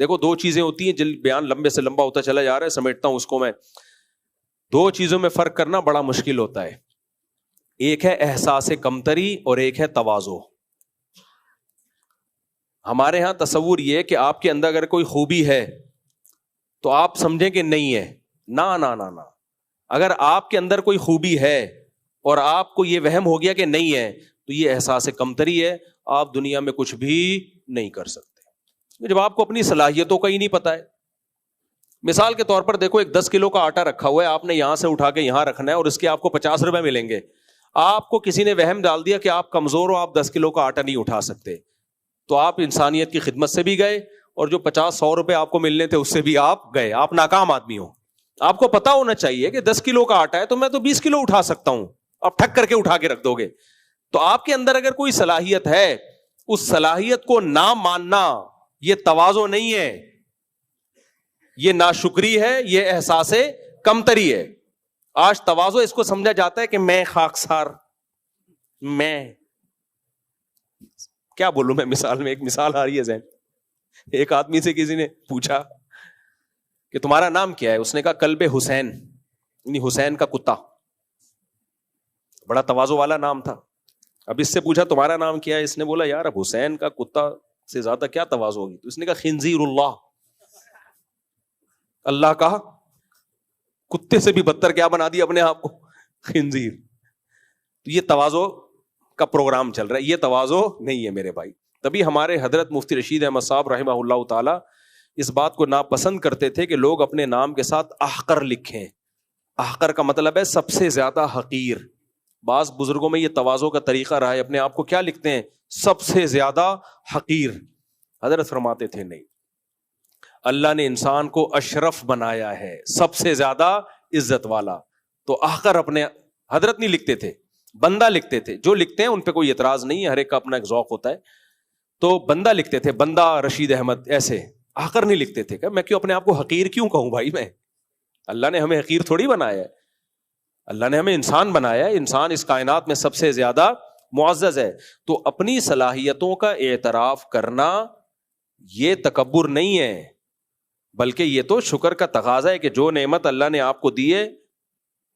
دیکھو دو چیزیں ہوتی ہیں، جن بیان لمبے سے لمبا ہوتا چلا جا رہا ہے، سمیٹتا ہوں اس کو میں. دو چیزوں میں فرق کرنا بڑا مشکل ہوتا ہے. ایک ہے احساس کمتری اور ایک ہے تواضع. ہمارے ہاں تصور یہ ہے کہ آپ کے اندر اگر کوئی خوبی ہے تو آپ سمجھیں کہ نہیں ہے. نہ نہ نہ نہ، اگر آپ کے اندر کوئی خوبی ہے اور آپ کو یہ وہم ہو گیا کہ نہیں ہے تو یہ احساس کمتری ہے. آپ دنیا میں کچھ بھی نہیں کر سکتے جب آپ کو اپنی صلاحیتوں کا ہی نہیں پتا ہے. مثال کے طور پر دیکھو، ایک 10 کلو کا آٹا رکھا ہوا ہے، آپ نے یہاں سے اٹھا کے یہاں رکھنا ہے اور اس کے آپ کو 50 روپے ملیں گے. آپ کو کسی نے وہم ڈال دیا کہ آپ کمزور ہو، آپ 10 کلو کا آٹا نہیں اٹھا سکتے، تو آپ انسانیت کی خدمت سے بھی گئے اور جو 50-100 روپے آپ کو ملنے تھے اس سے بھی آپ گئے. آپ ناکام آدمی ہو. آپ کو پتا ہونا چاہیے کہ 10 کلو کا آٹا ہے تو میں تو 20 کلو اٹھا سکتا ہوں. آپ ٹھک کر کے اٹھا کے رکھ دو گے. تو آپ کے اندر اگر کوئی صلاحیت ہے، اس صلاحیت کو نہ ماننا یہ تواضع نہیں ہے، یہ ناشکری ہے، یہ احساس کمتری ہے. آج تواضع اس کو سمجھا جاتا ہے کہ میں خاکسار، میں کیا بولوں. میں مثال میں ایک مثال آ رہی ہے ذہن. ایک آدمی سے کسی نے پوچھا کہ تمہارا نام کیا ہے؟ اس نے کہا کلب حسین، یعنی حسین کا کتا. بڑا تواضع والا نام تھا. اب اس سے پوچھا تمہارا نام کیا ہے؟ اس نے بولا یار اب حسین کا کتا سے زیادہ کیا تواضع ہوگی. تو اس نے کہا خنزیر اللہ، اللہ کا کتے سے بھی بدتر کیا بنا دیا اپنے آپ کو، خنزیر. تو یہ تواضع کا پروگرام چل رہا ہے، یہ تواضع نہیں ہے میرے بھائی. تبھی ہمارے حضرت مفتی رشید احمد صاحب رحمہ اللہ تعالی اس بات کو ناپسند کرتے تھے کہ لوگ اپنے نام کے ساتھ احقر لکھیں. احقر کا مطلب ہے سب سے زیادہ حقیر. بعض بزرگوں میں یہ تواضع کا طریقہ رہا ہے، اپنے آپ کو کیا لکھتے ہیں؟ سب سے زیادہ حقیر. حضرت فرماتے تھے نہیں، اللہ نے انسان کو اشرف بنایا ہے، سب سے زیادہ عزت والا. تو احقر اپنے حضرت نہیں لکھتے تھے، بندہ لکھتے تھے. جو لکھتے ہیں ان پہ کوئی اعتراض نہیں ہے، ہر ایک کا اپنا ایک ذوق ہوتا ہے. تو بندہ لکھتے تھے، بندہ رشید احمد، ایسے. احقر نہیں لکھتے تھے. کہ میں کیوں اپنے آپ کو حقیر کیوں کہوں بھائی؟ میں اللہ نے ہمیں حقیر تھوڑی بنایا ہے، اللہ نے ہمیں انسان بنایا ہے. انسان اس کائنات میں سب سے زیادہ معزز ہے. تو اپنی صلاحیتوں کا اعتراف کرنا یہ تکبر نہیں ہے، بلکہ یہ تو شکر کا تقاضا ہے کہ جو نعمت اللہ نے آپ کو دی ہے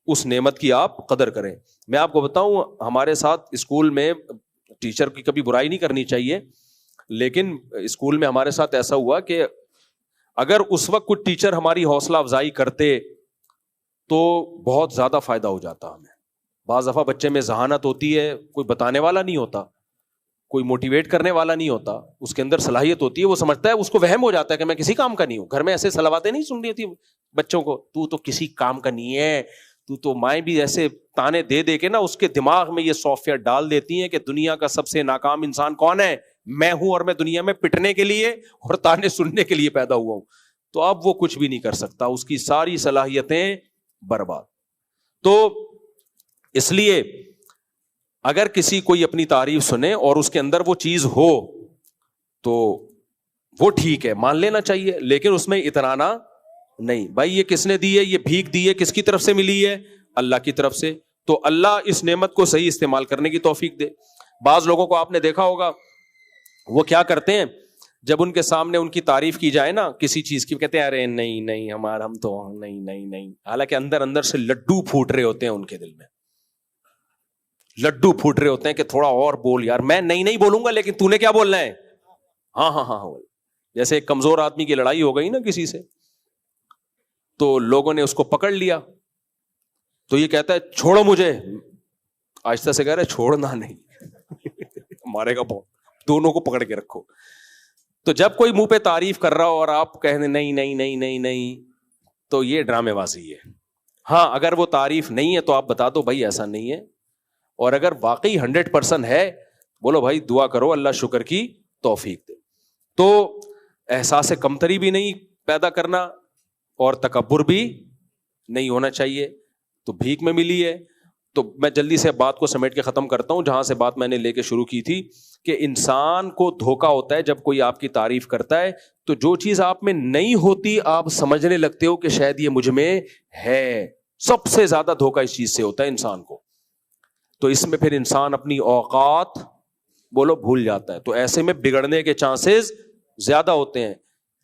اس نعمت کی آپ قدر کریں. میں آپ کو بتاؤں، ہمارے ساتھ اسکول میں ٹیچر کی کبھی برائی نہیں کرنی چاہیے، لیکن اسکول میں ہمارے ساتھ ایسا ہوا کہ اگر اس وقت کچھ ٹیچر ہماری حوصلہ افزائی کرتے تو بہت زیادہ فائدہ ہو جاتا ہمیں. بعض دفعہ بچے میں ذہانت ہوتی ہے، کوئی بتانے والا نہیں ہوتا، کوئی موٹیویٹ کرنے والا نہیں ہوتا، اس کے اندر صلاحیت ہوتی ہے، وہ سمجھتا ہے، اس کو وہم ہو جاتا ہے کہ میں کسی کام کا نہیں ہوں. گھر میں ایسے صلواتیں نہیں سن رہی ہوتی بچوں کو، تو تو کسی کام کا نہیں ہے، تو تو. مائیں بھی ایسے تانے دے دے کے نا اس کے دماغ میں یہ سافٹ ویئر ڈال دیتی ہیں کہ دنیا کا سب سے ناکام انسان کون ہے؟ میں ہوں، اور میں دنیا میں پٹنے کے لیے اور تانے سننے کے لیے پیدا ہوا ہوں. تو اب وہ کچھ بھی نہیں کر سکتا، اس کی ساری صلاحیتیں برباد. تو اس لیے اگر کسی کوئی اپنی تعریف سنے اور اس کے اندر وہ چیز ہو تو وہ ٹھیک ہے، مان لینا چاہیے، لیکن اس میں اترانا نہیں. بھائی یہ کس نے دی ہے؟ یہ بھیک دی ہے، کس کی طرف سے ملی ہے؟ اللہ کی طرف سے. تو اللہ اس نعمت کو صحیح استعمال کرنے کی توفیق دے. بعض لوگوں کو آپ نے دیکھا ہوگا وہ کیا کرتے ہیں، جب ان کے سامنے ان کی تعریف کی جائے نا کسی چیز کی، کہتے ہیں ارے نہیں نہیں ہمارا، ہم تو نہیں نہیں نہیں. حالانکہ اندر اندر سے لڈو پھوٹ رہے ہوتے ہیں ان کے دل میں، لڈو پھوٹ رہے ہوتے ہیں کہ تھوڑا اور بول یار. میں نہیں بولوں گا، لیکن تو نے کیا بولنا ہے؟ ہاں ہاں ہاں. جیسے ایک کمزور آدمی کی لڑائی ہو گئی نا کسی سے، تو لوگوں نے اس کو پکڑ لیا، تو یہ کہتا ہے چھوڑو مجھے. آہستہ سے کہہ رہے چھوڑنا نہیں مارے گا بہت، دونوں کو پکڑ کے رکھو. تو جب کوئی منہ پہ تعریف کر رہا ہو اور آپ کہنے نہیں نہیں نہیں نہیں نہیں، تو یہ ڈرامے بازی ہے. ہاں اگر وہ تعریف نہیں ہے تو آپ بتا دو بھائی ایسا نہیں ہے، اور اگر واقعی 100% ہے بولو بھائی دعا کرو اللہ شکر کی توفیق دے. تو احساس کمتری بھی نہیں پیدا کرنا اور تکبر بھی نہیں ہونا چاہیے. تو بھیک میں ملی ہے. تو میں جلدی سے بات کو سمیٹ کے ختم کرتا ہوں جہاں سے بات میں نے لے کے شروع کی تھی کہ انسان کو دھوکا ہوتا ہے جب کوئی آپ کی تعریف کرتا ہے تو جو چیز آپ میں نہیں ہوتی آپ سمجھنے لگتے ہو کہ شاید یہ مجھ میں ہے. سب سے زیادہ دھوکا اس چیز سے ہوتا ہے انسان کو. تو اس میں پھر انسان اپنی اوقات بولو بھول جاتا ہے. تو ایسے میں بگڑنے کے چانسز زیادہ ہوتے ہیں.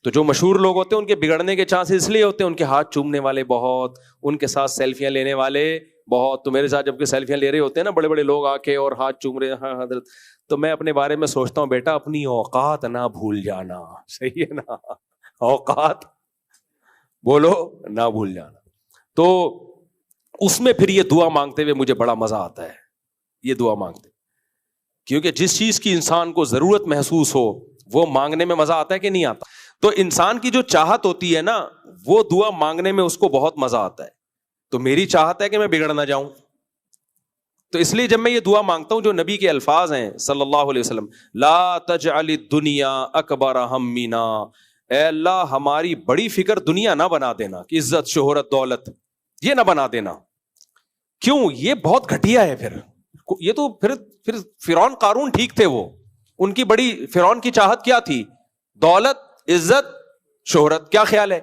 تو جو مشہور لوگ ہوتے ہیں ان کے بگڑنے کے چانس اس لیے ہوتے ہیں ان کے ہاتھ چومنے والے بہت, ان کے ساتھ سیلفیاں لینے والے بہت. تو میرے ساتھ جب کہ سیلفیاں لے رہے ہوتے ہیں نا بڑے بڑے لوگ آ کے اور ہاتھ چوم رہے ہیں, ہاں حضرت, تو میں اپنے بارے میں سوچتا ہوں بیٹا اپنی اوقات نہ بھول جانا. صحیح ہے نا, اوقات بولو نہ بھول جانا. تو اس میں پھر یہ دعا مانگتے ہوئے مجھے بڑا مزہ آتا ہے, یہ دعا مانگتے, کیونکہ جس چیز کی انسان کو ضرورت محسوس ہو وہ مانگنے میں مزہ آتا ہے کہ نہیں آتا. تو انسان کی جو چاہت ہوتی ہے نا وہ دعا مانگنے میں اس کو بہت مزہ آتا ہے. تو میری چاہت ہے کہ میں بگڑ نہ جاؤں, تو اس لیے جب میں یہ دعا مانگتا ہوں جو نبی کے الفاظ ہیں صلی اللہ علیہ وسلم, لا تجعل الدنیا اکبر ہمنا, اے اللہ ہماری بڑی فکر دنیا نہ بنا دینا, کہ عزت شہرت دولت یہ نہ بنا دینا. کیوں؟ یہ بہت گھٹیا ہے. پھر یہ تو پھر فرعون قارون ٹھیک تھے, وہ ان کی بڑی, فرعون کی چاہت کیا تھی؟ دولت عزت شہرت. کیا خیال ہے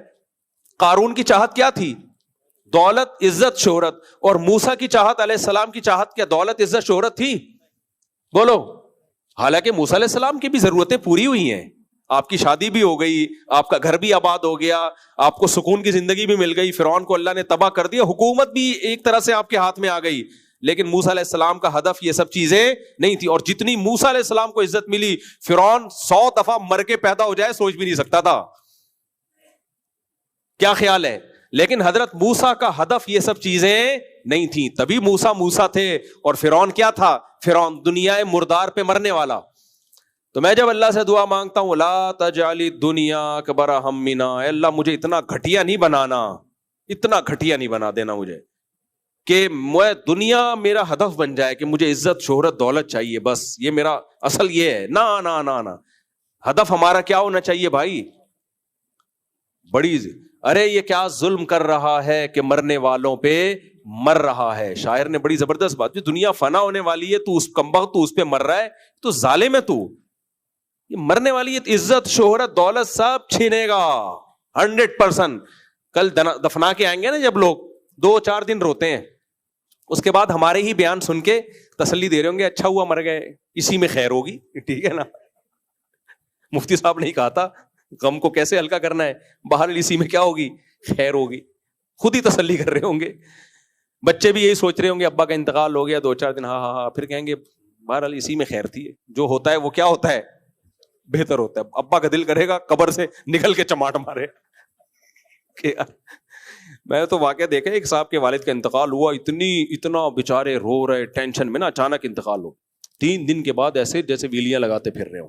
قارون کی چاہت کیا تھی؟ دولت عزت شہرت. اور موسیٰ کی چاہت علیہ السلام کی چاہت کیا دولت عزت شہرت تھی؟ بولو. حالانکہ موسیٰ علیہ السلام کی بھی ضرورتیں پوری ہوئی ہیں, آپ کی شادی بھی ہو گئی, آپ کا گھر بھی آباد ہو گیا, آپ کو سکون کی زندگی بھی مل گئی, فرعون کو اللہ نے تباہ کر دیا, حکومت بھی ایک طرح سے آپ کے ہاتھ میں آ گئی. لیکن موسیٰ علیہ السلام کا ہدف یہ سب چیزیں نہیں تھی. اور جتنی موسیٰ علیہ السلام کو عزت ملی, فرعون 100 دفعہ مر کے پیدا ہو جائے سوچ بھی نہیں سکتا تھا. کیا خیال ہے؟ لیکن حضرت موسیٰ کا ہدف یہ سب چیزیں نہیں تھیں, تبھی موسیٰ تھے. اور فرعون کیا تھا؟ فرعون دنیا مردار پہ مرنے والا. تو میں جب اللہ سے دعا مانگتا ہوں لا تجعل الدنیا اکبر ہمنا, اے اللہ مجھے اتنا گھٹیا نہیں بنانا, اتنا گھٹیا نہیں بنا دینا مجھے کہ میں دنیا میرا ہدف بن جائے, کہ مجھے عزت شہرت دولت چاہیے, بس یہ میرا اصل یہ ہے. نا نا نا نا, ہدف ہمارا کیا ہونا چاہیے بھائی؟ بڑی, ارے یہ کیا ظلم کر رہا ہے کہ مرنے والوں پہ مر رہا ہے. شاعر نے بڑی زبردست بات, جو دنیا فنا ہونے والی ہے, تو اس کمبخت تو اس پہ مر رہا ہے, تو ظالم ہے تو. یہ مرنے والی ہے, عزت شہرت دولت سب چھینے گا 100%. کل دفنا کے آئیں گے نا جب لوگ, 2-4 دن روتے ہیں, اس کے بعد ہمارے ہی بیان سن کے تسلی دے رہے ہوں گے, اچھا ہوا مر گئے, اسی میں خیر ہوگی. ٹھیک ہے نا, مفتی صاحب نے کہا تھا غم کو کیسے ہلکا کرنا ہے, باہر اسی میں کیا ہوگی, خیر ہوگی. خود ہی تسلی کر رہے ہوں گے. بچے بھی یہی سوچ رہے ہوں گے ابا کا انتقال ہو گیا 2-4 دن, ہاں ہاں ہاں, پھر کہیں گے بہرحال اسی میں خیر تھی, جو ہوتا ہے وہ کیا ہوتا ہے, بہتر ہوتا ہے. ابا کا دل کرے گا قبر سے نکل کے چماٹ مارے. میں تو واقعہ دیکھا, ایک صاحب کے والد کا انتقال ہوا, اتنا بیچارے رو رہے ٹینشن میں نا, اچانک انتقال ہو, 3 دن کے بعد ایسے جیسے ویلیاں لگاتے پھر رہے ہو.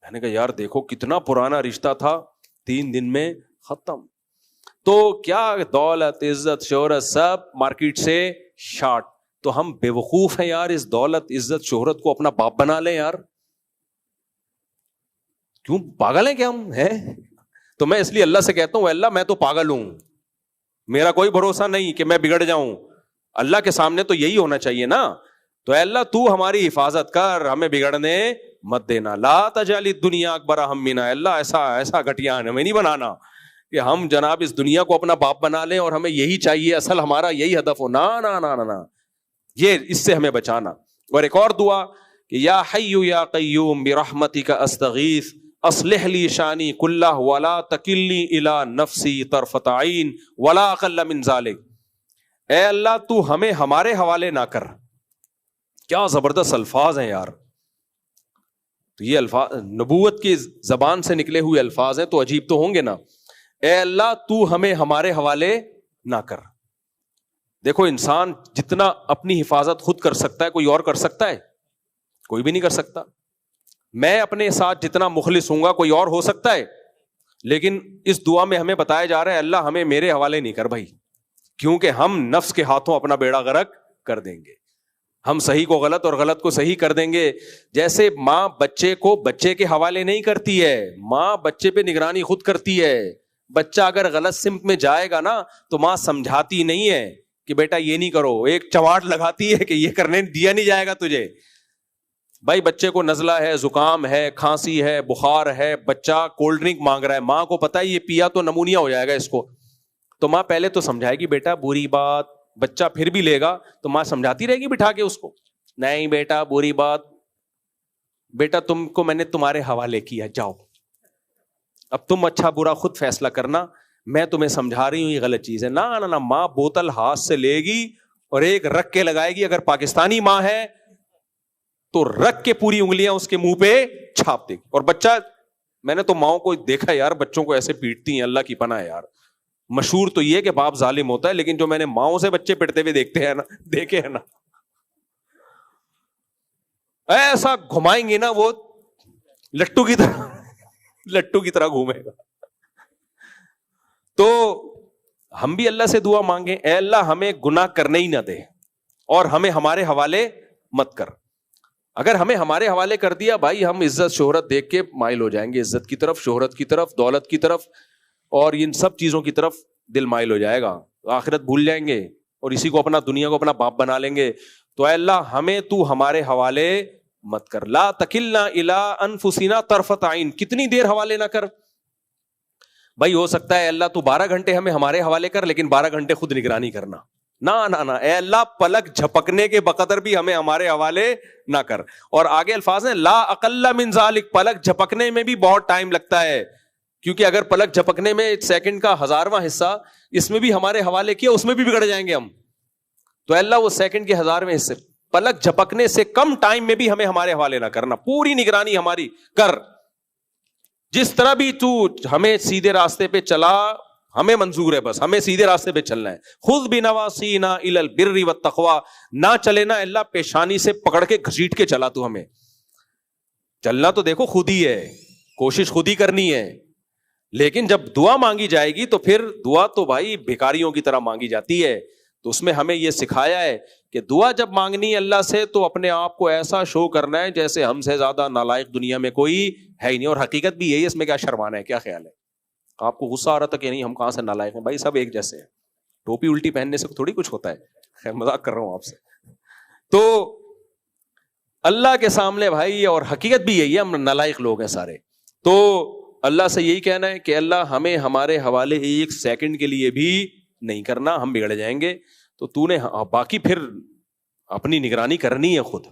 میں نے کہا یار دیکھو کتنا پرانا رشتہ تھا, 3 دن میں ختم. تو کیا دولت عزت شہرت سب مارکیٹ سے شارٹ. تو ہم بے وقوف ہیں یار, اس دولت عزت شہرت کو اپنا باپ بنا لیں یار. کیوں پاگل ہیں کیا ہم ہیں؟ تو میں اس لیے اللہ سے کہتا ہوں اللہ میں تو پاگل ہوں, میرا کوئی بھروسہ نہیں کہ میں بگڑ جاؤں. اللہ کے سامنے تو یہی ہونا چاہیے نا. تو اے اللہ تو ہماری حفاظت کر, ہمیں بگڑنے مت دینا. لا تجعل الدنیا اکبر ہمنا, اللہ ایسا گھٹیا ہمیں نہیں بنانا کہ ہم جناب اس دنیا کو اپنا باپ بنا لیں اور ہمیں یہی چاہیے, اصل ہمارا یہی ہدف ہو. نا نا نا نا نا, یہ اس سے ہمیں بچانا. اور ایک اور دعا کہ یا حی یا قیوم برحمتک استغیث اصلح لی شانی کلہ ولا تکلنی الی نفسی طرفۃ عین ولا اقل من ذلک. اے اللہ تو ہمیں ہمارے حوالے نہ کر. کیا زبردست الفاظ ہیں یار. تو یہ الفاظ نبوت کی زبان سے نکلے ہوئے الفاظ ہیں, تو عجیب تو ہوں گے نا. اے اللہ تو ہمیں ہمارے حوالے نہ کر. دیکھو انسان جتنا اپنی حفاظت خود کر سکتا ہے, کوئی اور کر سکتا ہے؟ کوئی بھی نہیں کر سکتا. میں اپنے ساتھ جتنا مخلص ہوں گا کوئی اور ہو سکتا ہے؟ لیکن اس دعا میں ہمیں بتایا جا رہا ہے اللہ ہمیں میرے حوالے نہیں کر بھائی, کیونکہ ہم نفس کے ہاتھوں اپنا بیڑا غرق کر دیں گے. ہم صحیح کو غلط اور غلط کو صحیح کر دیں گے. جیسے ماں بچے کو بچے کے حوالے نہیں کرتی ہے, ماں بچے پہ نگرانی خود کرتی ہے. بچہ اگر غلط سمت میں جائے گا نا تو ماں سمجھاتی نہیں ہے کہ بیٹا یہ نہیں کرو, ایک چواٹ لگاتی ہے کہ یہ کرنے دیا نہیں جائے گا تجھے. بھائی بچے کو نزلہ ہے, زکام ہے, کھانسی ہے, بخار ہے, بچہ کولڈ ڈرنک مانگ رہا ہے, ماں کو پتا ہے یہ پیا تو نمونیا ہو جائے گا اس کو, تو ماں پہلے تو سمجھائے گی بیٹا بری بات, بچہ پھر بھی لے گا تو ماں سمجھاتی رہے گی بٹھا کے اس کو, نہیں بیٹا بری بات, بیٹا تم کو میں نے تمہارے حوالے کیا, جاؤ. اب تم اچھا برا خود فیصلہ کرنا, میں تمہیں سمجھا رہی ہوں یہ غلط چیز ہے. نہ ماں بوتل ہاتھ سے لے گی اور ایک رکھ کے لگائے گی, اگر پاکستانی ماں ہے تو رکھ کے پوری انگلیاں اس کے منہ پہ چھاپ دے گی. اور بچہ, میں نے تو ماؤں کو دیکھا یار, بچوں کو ایسے پیٹتی ہیں, اللہ کی پناہ ہے یار. مشہور تو یہ کہ باپ ظالم ہوتا ہے, لیکن جو میں نے ماؤں سے بچے پٹتے ہوئے دیکھے ہیں نا, ایسا گھمائیں گے نا وہ لٹو کی طرح گھومے گا. تو ہم بھی اللہ سے دعا مانگیں, اے اللہ ہمیں گناہ کرنے ہی نہ دے اور ہمیں ہمارے حوالے مت کر. اگر ہمیں ہمارے حوالے کر دیا بھائی, ہم عزت شہرت دیکھ کے مائل ہو جائیں گے, عزت کی طرف, شہرت کی طرف, دولت کی طرف, اور ان سب چیزوں کی طرف دل مائل ہو جائے گا, آخرت بھول جائیں گے اور اسی کو اپنا, دنیا کو اپنا باپ بنا لیں گے. تو اے اللہ ہمیں تو ہمارے حوالے مت کر. لا تکلنا الی انفسنا طرفۃ عین, کتنی دیر حوالے نہ کر بھائی. ہو سکتا ہے اللہ تو 12 گھنٹے ہمیں ہمارے حوالے کر, لیکن 12 گھنٹے خود نگرانی کرنا. نہ اے اللہ پلک جھپکنے کے بقدر بھی ہمیں ہمارے حوالے نہ کر. اور آگے الفاظ ہیں لا اقل من ذالک, پلک جھپکنے میں بھی بہت ٹائم لگتا ہے, کیونکہ اگر پلک جھپکنے میں 1 سیکنڈ کا 1000واں حصہ اس میں بھی ہمارے حوالے کیا, اس میں بھی بگڑ جائیں گے ہم. تو اللہ وہ سیکنڈ کے 1000ویں حصے, پلک جھپکنے سے کم ٹائم میں بھی ہمیں ہمارے حوالے نہ کرنا, پوری نگرانی ہماری کر. جس طرح بھی تو ہمیں سیدھے راستے پہ چلا, ہمیں منظور ہے, بس ہمیں سیدھے راستے پہ چلنا ہے. خذ بنواسینا الی البر والتقوی, نہ چلے نا اللہ پیشانی سے پکڑ کے گھسیٹ کے چلا. تو ہمیں چلنا تو دیکھو خود ہی ہے, کوشش خود ہی کرنی ہے, لیکن جب دعا مانگی جائے گی تو پھر دعا تو بھائی بھکاریوں کی طرح مانگی جاتی ہے. تو اس میں ہمیں یہ سکھایا ہے کہ دعا جب مانگنی ہے اللہ سے تو اپنے آپ کو ایسا شو کرنا ہے جیسے ہم سے زیادہ نالائق دنیا میں کوئی ہے ہی نہیں. اور حقیقت بھی یہی ہے, اس میں کیا شرمانا ہے, کیا خیال ہے آپ کو؟ غصہ آ رہا تھا کہ نہیں ہم کہاں سے نالائق ہیں, بھائی سب ایک جیسے ہیں, ٹوپی الٹی پہننے سے تھوڑی کچھ ہوتا ہے. خیر مذاق کر رہا ہوں آپ سے. تو اللہ کے سامنے بھائی, اور حقیقت بھی یہی ہے, ہم نالائق لوگ ہیں سارے. تو اللہ سے یہی کہنا ہے کہ اللہ ہمیں ہمارے حوالے 1 سیکنڈ کے لیے بھی نہیں کرنا, ہم بگڑ جائیں گے. تو نے باقی پھر اپنی نگرانی کرنی ہے خود.